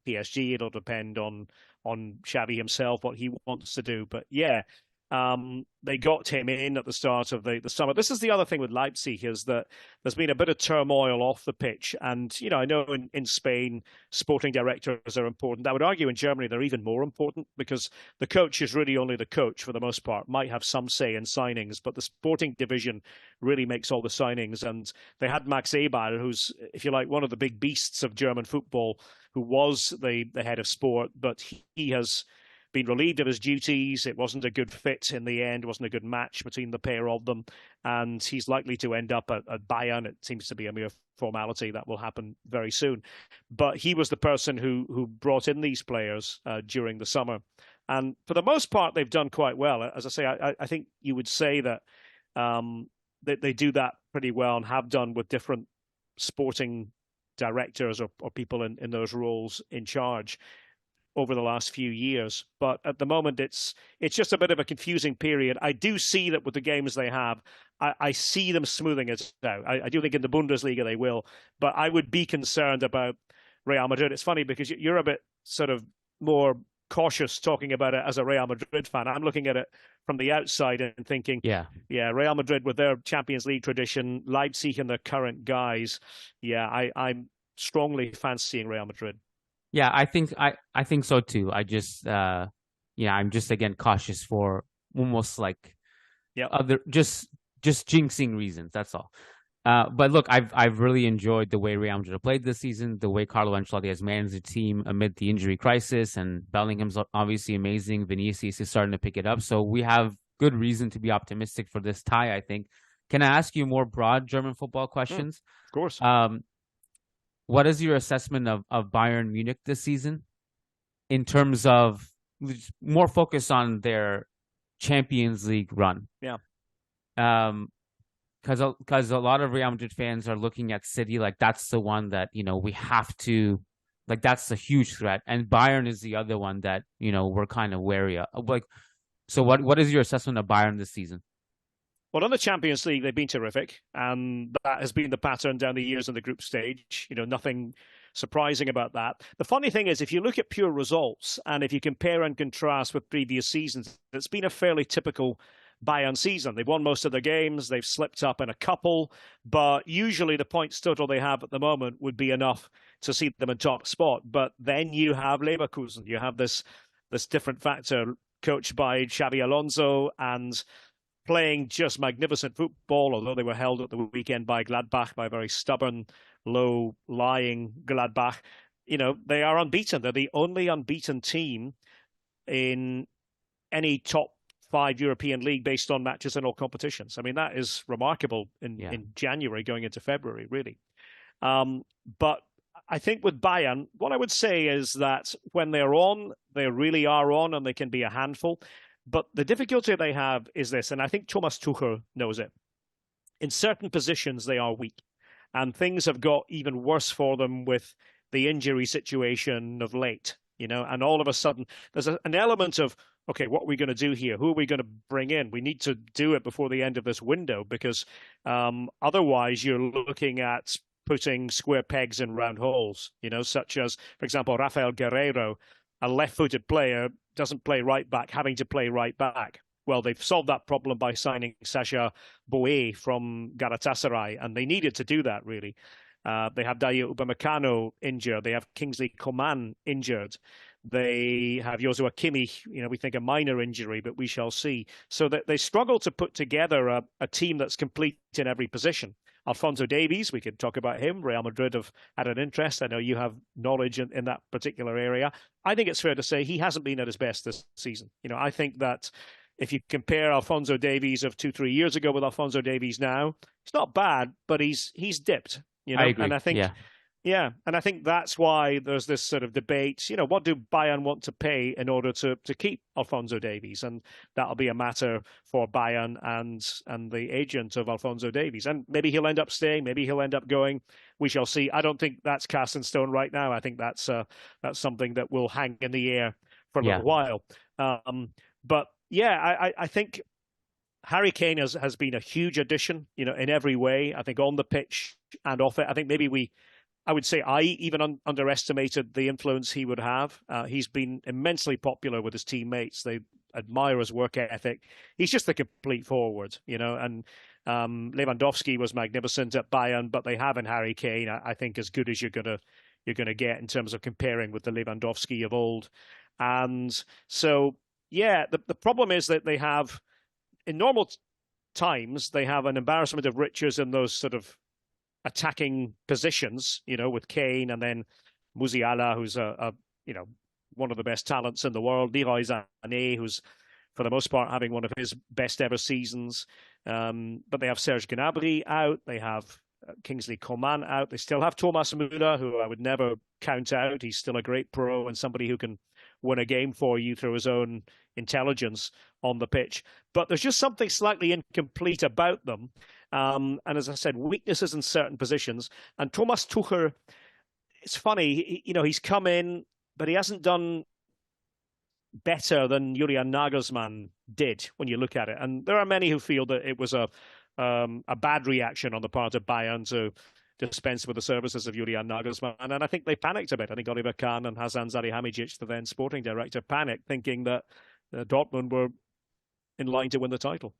PSG. It'll depend on Xavi himself, what he wants to do. But yeah, They got him in at the start of the summer. This is the other thing with Leipzig, is that there's been a bit of turmoil off the pitch. And, I know in Spain, sporting directors are important. I would argue in Germany, they're even more important, because the coach is really only the coach for the most part, might have some say in signings, but the sporting division really makes all the signings. And they had Max Eberl, who's, if you like, one of the big beasts of German football, who was the head of sport, but he has been relieved of his duties. It wasn't a good fit in the end. It wasn't a good match between the pair of them. And he's likely to end up at Bayern. It seems to be a mere formality. That will happen very soon. But he was the person who brought in these players during the summer. And for the most part, they've done quite well. As I say, I think you would say that they do that pretty well, and have done, with different sporting directors or people in those roles in charge over the last few years. But at the moment, it's just a bit of a confusing period. I do see that with the games they have, I see them smoothing it out. I do think in the Bundesliga they will, but I would be concerned about Real Madrid. It's funny because you're a bit sort of more cautious talking about it as a Real Madrid fan. I'm looking at it from the outside and thinking, yeah, Real Madrid with their Champions League tradition, Leipzig and their current guys. Yeah, I'm strongly fancying Real Madrid. Yeah, I think so too. I just I'm just again cautious for almost like other just jinxing reasons. That's all. But look, I've really enjoyed the way Real Madrid played this season, the way Carlo Ancelotti has managed the team amid the injury crisis, and Bellingham's obviously amazing. Vinicius is starting to pick it up, so we have good reason to be optimistic for this tie, I think. Can I ask you more broad German football questions? Of course. What is your assessment of Bayern Munich this season in terms of more focus on their Champions League run? Yeah. Because a lot of Real Madrid fans are looking at City like that's the one that, we have to, like that's a huge threat. And Bayern is the other one that, we're kind of wary of. Like, so what is your assessment of Bayern this season? Well, in the Champions League, they've been terrific, and that has been the pattern down the years in the group stage. Nothing surprising about that. The funny thing is, if you look at pure results, and if you compare and contrast with previous seasons, it's been a fairly typical Bayern season. They've won most of their games, they've slipped up in a couple, but usually the points total they have at the moment would be enough to see them in top spot. But then you have Leverkusen, you have this different factor, coached by Xabi Alonso, and playing just magnificent football, although they were held at the weekend by Gladbach, by a very stubborn, low-lying Gladbach. They are unbeaten. They're the only unbeaten team in any top 5 European league based on matches in all competitions. I mean, that is remarkable in January going into February, really. But I think with Bayern, what I would say is that when they're on, they really are on, and they can be a handful. But the difficulty they have is this, and I think Thomas Tuchel knows it. In certain positions, they are weak, and things have got even worse for them with the injury situation of late, and all of a sudden there's an element of, okay, what are we going to do here? Who are we going to bring in? We need to do it before the end of this window, because otherwise you're looking at putting square pegs in round holes, such as, for example, Rafael Guerreiro, a left-footed player, doesn't play right back, having to play right back. Well, they've solved that problem by signing Sacha Boey from Galatasaray, and they needed to do that, really. They have Dayot Upamecano injured. They have Kingsley Coman injured. They have Joshua Kimmich, we think a minor injury, but we shall see. So that they struggle to put together a team that's complete in every position. Alphonso Davies, we could talk about him. Real Madrid have had an interest. I know you have knowledge in that particular area. I think it's fair to say he hasn't been at his best this season. I think that if you compare Alphonso Davies of 2-3 years ago with Alphonso Davies now, it's not bad, but he's dipped. I agree. And I think, and I think that's why there's this sort of debate. What do Bayern want to pay in order to keep Alphonso Davies? And that'll be a matter for Bayern and the agent of Alphonso Davies. And maybe he'll end up staying, maybe he'll end up going. We shall see. I don't think that's cast in stone right now. I think that's something that will hang in the air for a little while. But I think Harry Kane has been a huge addition, in every way. I think on the pitch and off it. I think maybe I would say I even underestimated the influence he would have. He's been immensely popular with his teammates. They admire his work ethic. He's just a complete forward, and Lewandowski was magnificent at Bayern, but they have in Harry Kane, I think, as good as you're gonna get in terms of comparing with the Lewandowski of old. And so, yeah, the problem is that they have, in normal times, they have an embarrassment of riches in those sort of attacking positions, with Kane and then Musiala, who's one of the best talents in the world, Leroy Sané, who's for the most part having one of his best ever seasons. But they have Serge Gnabry out, they have Kingsley Coman out, they still have Thomas Müller, who I would never count out. He's still a great pro and somebody who can win a game for you through his own intelligence on the pitch. But there's just something slightly incomplete about them. And as I said, weaknesses in certain positions. And Thomas Tuchel, it's funny, he's come in, but he hasn't done better than Julian Nagelsmann did when you look at it. And there are many who feel that it was a bad reaction on the part of Bayern to dispense with the services of Julian Nagelsmann. And I think they panicked a bit. I think Oliver Kahn and Hasan Salihamidzic, the then sporting director, panicked, thinking that Dortmund were in line to win the title.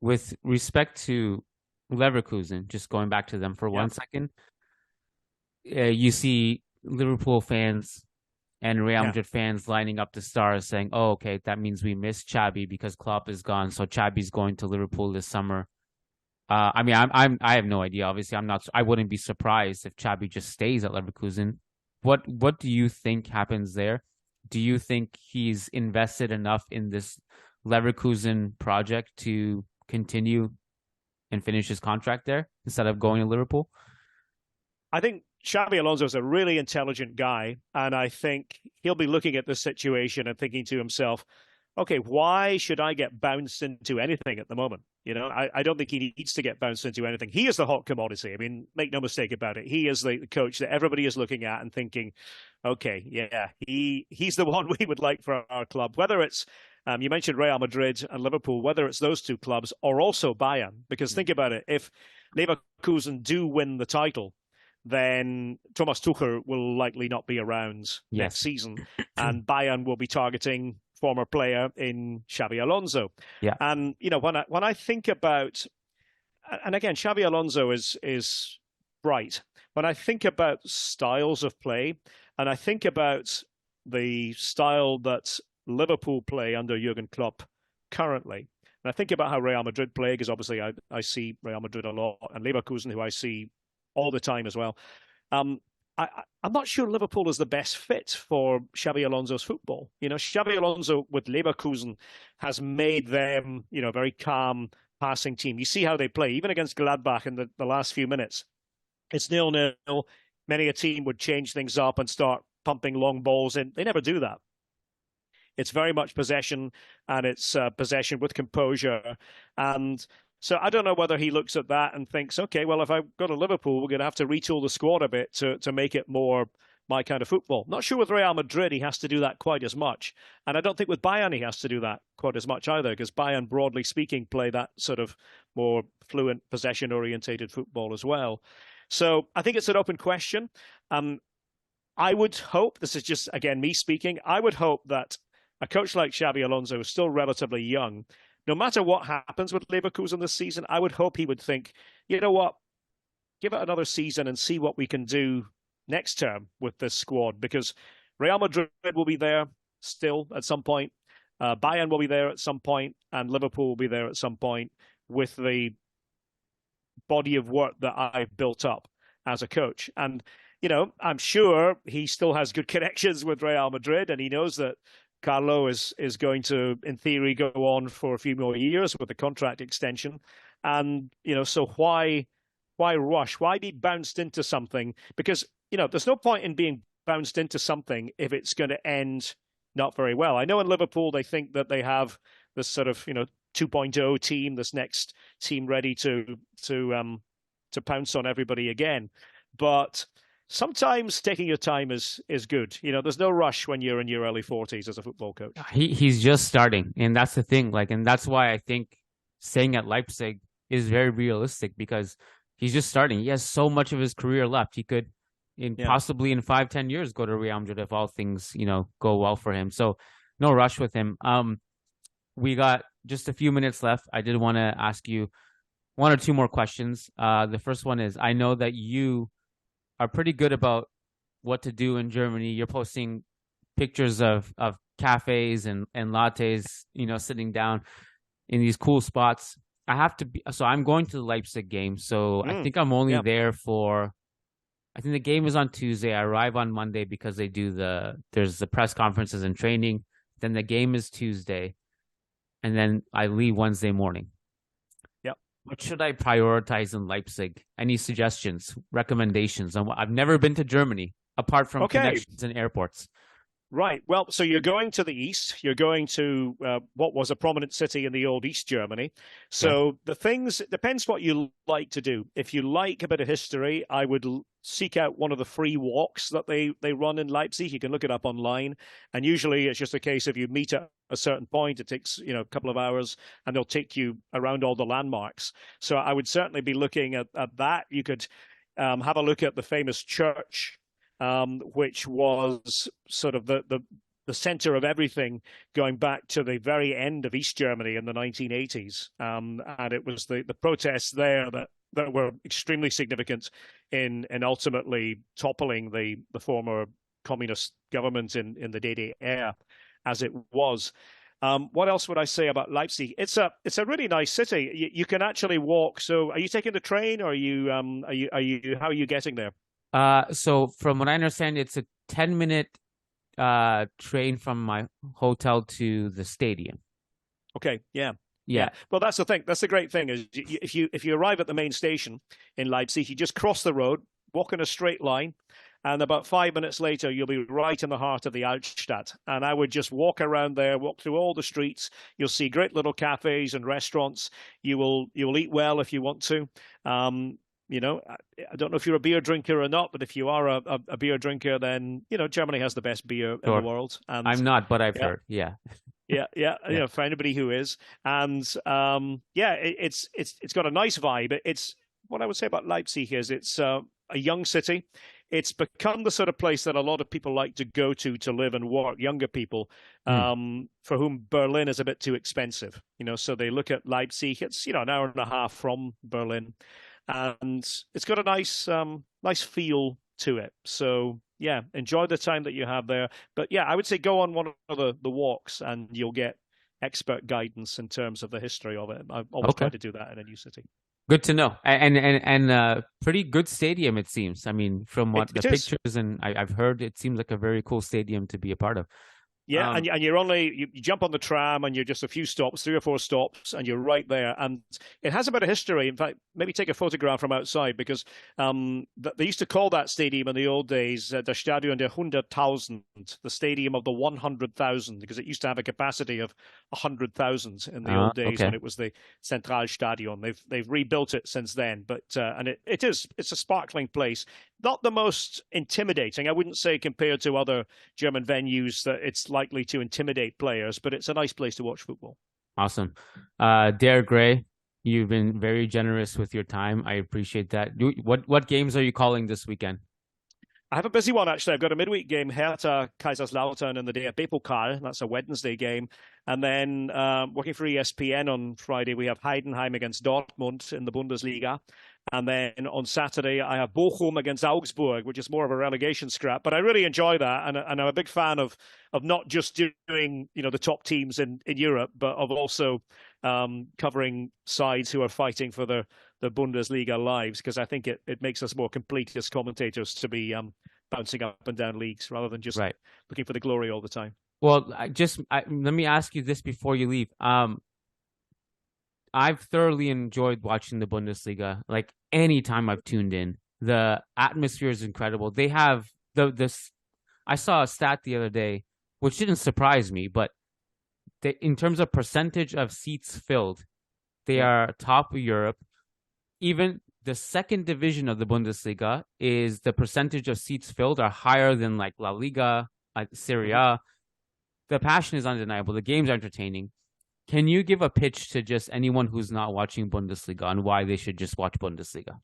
With respect to Leverkusen, just going back to them for 1 second, you see Liverpool fans and Real Madrid fans lining up the stars saying, oh, okay, that means we miss Xabi because Klopp is gone, so Xabi's going to Liverpool this summer. I mean, I have no idea. Obviously, I wouldn't be surprised if Xabi just stays at Leverkusen. What do you think happens there? Do you think he's invested enough in this Leverkusen project to continue and finish his contract there instead of going to Liverpool? I think Xabi Alonso is a really intelligent guy, and I think he'll be looking at this situation and thinking to himself, okay, why should I get bounced into anything at the moment? I don't think he needs to get bounced into anything. He is the hot commodity. I mean, make no mistake about it. He is the coach that everybody is looking at and thinking, okay, yeah, he's the one we would like for our club. Whether it's, you mentioned Real Madrid and Liverpool, whether it's those two clubs or also Bayern, because think about it, if Leverkusen do win the title, then Thomas Tuchel will likely not be around next season, and Bayern will be targeting former player in Xabi Alonso. Yeah. And when I think about, and again, Xabi Alonso is bright. When I think about styles of play, and I think about the style that Liverpool play under Jurgen Klopp currently, and I think about how Real Madrid play, because obviously I see Real Madrid a lot, and Leverkusen, who I see all the time as well. I'm not sure Liverpool is the best fit for Xabi Alonso's football. Xabi Alonso with Leverkusen has made them, a very calm passing team. You see how they play, even against Gladbach in the last few minutes. It's 0-0. Many a team would change things up and start pumping long balls in. They never do that. It's very much possession, and it's possession with composure. And so I don't know whether he looks at that and thinks, okay, well, if I go to Liverpool, we're going to have to retool the squad a bit to make it more my kind of football. Not sure with Real Madrid he has to do that quite as much. And I don't think with Bayern he has to do that quite as much either, because Bayern, broadly speaking, play that sort of more fluent, possession-orientated football as well. So I think it's an open question. I would hope, this is just, again, me speaking, I would hope that a coach like Xabi Alonso is still relatively young. No matter what happens with Leverkusen this season, I would hope he would think, you know what, give it another season and see what we can do next term with this squad, because Real Madrid will be there still at some point. Bayern will be there at some point, and Liverpool will be there at some point with the body of work that I've built up as a coach. And, I'm sure he still has good connections with Real Madrid, and he knows that Carlo is going to, in theory, go on for a few more years with the contract extension. And, so why rush? Why be bounced into something? Because, there's no point in being bounced into something if it's going to end not very well. I know in Liverpool, they think that they have this sort of, 2.0 team, this next team ready to pounce on everybody again. But sometimes taking your time is good. There's no rush when you're in your early 40s as a football coach. He's just starting, and that's the thing. And that's why I think staying at Leipzig is very realistic, because he's just starting. He has so much of his career left. He could, possibly in 5-10 years, go to Real Madrid if all things, go well for him. So no rush with him. We got just a few minutes left. I did want to ask you one or two more questions. The first one is, I know that you are pretty good about what to do in Germany. You're posting pictures of cafes and lattes, sitting down in these cool spots. So I'm going to the Leipzig game. So I think I'm only there I think the game is on Tuesday. I arrive on Monday because there's the press conferences and training. Then the game is Tuesday. And then I leave Wednesday morning. Yep. What should I prioritize in Leipzig? Any suggestions, recommendations? I've never been to Germany, apart from connections and airports. Right. Well, so you're going to the east. You're going to what was a prominent city in the old East Germany. So it depends what you like to do. If you like a bit of history, I would seek out one of the free walks that they run in Leipzig. You can look it up online. And usually it's just a case of you meet at a certain point. It takes, a couple of hours, and they'll take you around all the landmarks. So I would certainly be looking at that. You could have a look at the famous church, which was sort of the center of everything going back to the very end of East Germany in the 1980s. And it was the protests there that were extremely significant in ultimately toppling the former communist government in the DDR as it was. What else would I say about Leipzig? It's a really nice city. You can actually walk. So are you taking the train, or are you how are you getting there? So from what I understand, it's a 10-minute train from my hotel to the stadium. Okay, yeah. Yeah. Well, that's the thing. That's the great thing is if you arrive at the main station in Leipzig, you just cross the road, walk in a straight line, and about 5 minutes later, you'll be right in the heart of the Altstadt. And I would just walk around there, walk through all the streets. You'll see great little cafes and restaurants. You'll eat well if you want to. I don't know if you're a beer drinker or not, but if you are a beer drinker, then, Germany has the best beer in the world. And I'm not, but I've heard. Yeah. Yeah. For anybody who is. And it's got a nice vibe. It's what I would say about Leipzig is it's a young city. It's become the sort of place that a lot of people like to go to live and work, younger people, for whom Berlin is a bit too expensive. So they look at Leipzig. It's, an hour and a half from Berlin. And it's got a nice feel to it. So, enjoy the time that you have there. But, I would say go on one of the walks and you'll get expert guidance in terms of the history of it. I always try to do that in a new city. Good to know. And pretty good stadium, it seems. I mean, from what the pictures and I've heard, it seems like a very cool stadium to be a part of. Yeah, and you jump on the tram and you're just a few stops, 3 or 4 stops, and you're right there. And it has a bit of history. In fact, maybe take a photograph from outside because they used to call that stadium in the old days the Stadion der 100.000, the stadium of the 100,000, because it used to have a capacity of 100,000 in the old days when it was the Zentralstadion. They've rebuilt it since then, but it's a sparkling place. Not the most intimidating, I wouldn't say, compared to other German venues that it's likely to intimidate players, but it's a nice place to watch football. Awesome. Dare Gray, you've been very generous with your time. I appreciate that. What games are you calling this weekend? I have a busy one, actually. I've got a midweek game, Hertha Kaiserslautern in the DFB-Pokal. That's a Wednesday game. And then working for ESPN on Friday, we have Heidenheim against Dortmund in the Bundesliga. And then on Saturday, I have Bochum against Augsburg, which is more of a relegation scrap. But I really enjoy that. And I'm a big fan of not just doing, the top teams in Europe, but of also covering sides who are fighting for the Bundesliga lives, because I think it makes us more complete as commentators to be bouncing up and down leagues rather than just looking for the glory all the time. Well, let me ask you this before you leave. I've thoroughly enjoyed watching the Bundesliga. Like any time I've tuned in, the atmosphere is incredible. They have this. I saw a stat the other day, which didn't surprise me, but in terms of percentage of seats filled, they are top of Europe. Even the second division of the Bundesliga is the percentage of seats filled are higher than like La Liga, Serie A. The passion is undeniable. The games are entertaining. Can you give a pitch to just anyone who's not watching Bundesliga on why they should just watch Bundesliga?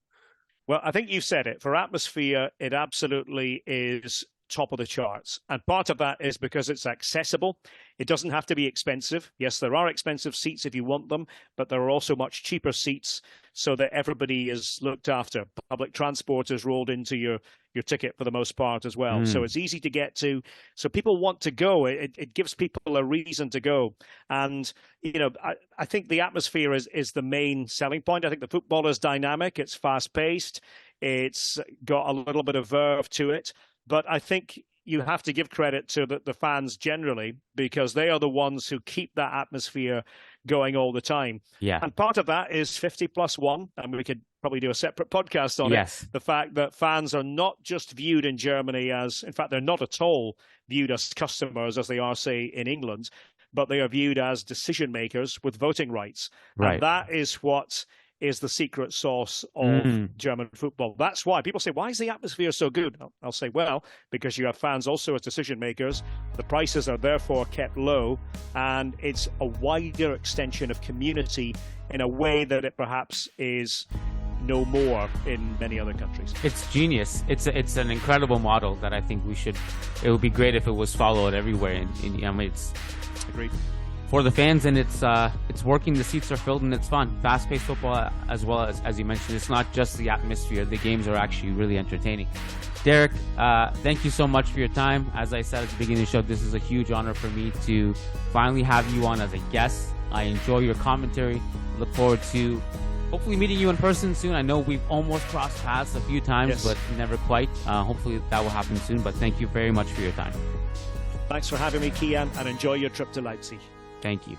Well, I think you said it. For atmosphere, it absolutely is top of the charts. And part of that is because it's accessible. It doesn't have to be expensive. Yes, there are expensive seats if you want them, but there are also much cheaper seats so that everybody is looked after. Public transport is rolled into your ticket for the most part as well. So it's easy to get to. So people want to go. It gives people a reason to go. And, I think the atmosphere is the main selling point. I think the football is dynamic. It's fast-paced. It's got a little bit of verve to it. But I think you have to give credit to the fans generally, because they are the ones who keep that atmosphere going all the time. Yeah. And part of that is 50+1, and we could probably do a separate podcast on it. The fact that fans are not just viewed in Germany as, in fact, they're not at all viewed as customers as they are, say, in England, but they are viewed as decision makers with voting rights. Right. And that is what is the secret sauce of German football. That's why people say, why is the atmosphere so good? I'll say, well, because you have fans also as decision makers. The prices are therefore kept low, and it's a wider extension of community in a way that it perhaps is no more in many other countries. It's genius. It's an incredible model that I think it would be great if it was followed everywhere. It's agreed. For the fans, and it's working. The seats are filled and it's fun. Fast-paced football, as well as you mentioned. It's not just the atmosphere. The games are actually really entertaining. Derek, thank you so much for your time. As I said at the beginning of the show, this is a huge honor for me to finally have you on as a guest. I enjoy your commentary. Look forward to hopefully meeting you in person soon. I know we've almost crossed paths a few times, but never quite. Hopefully that will happen soon. But thank you very much for your time. Thanks for having me, Kiyan, and enjoy your trip to Leipzig. Thank you.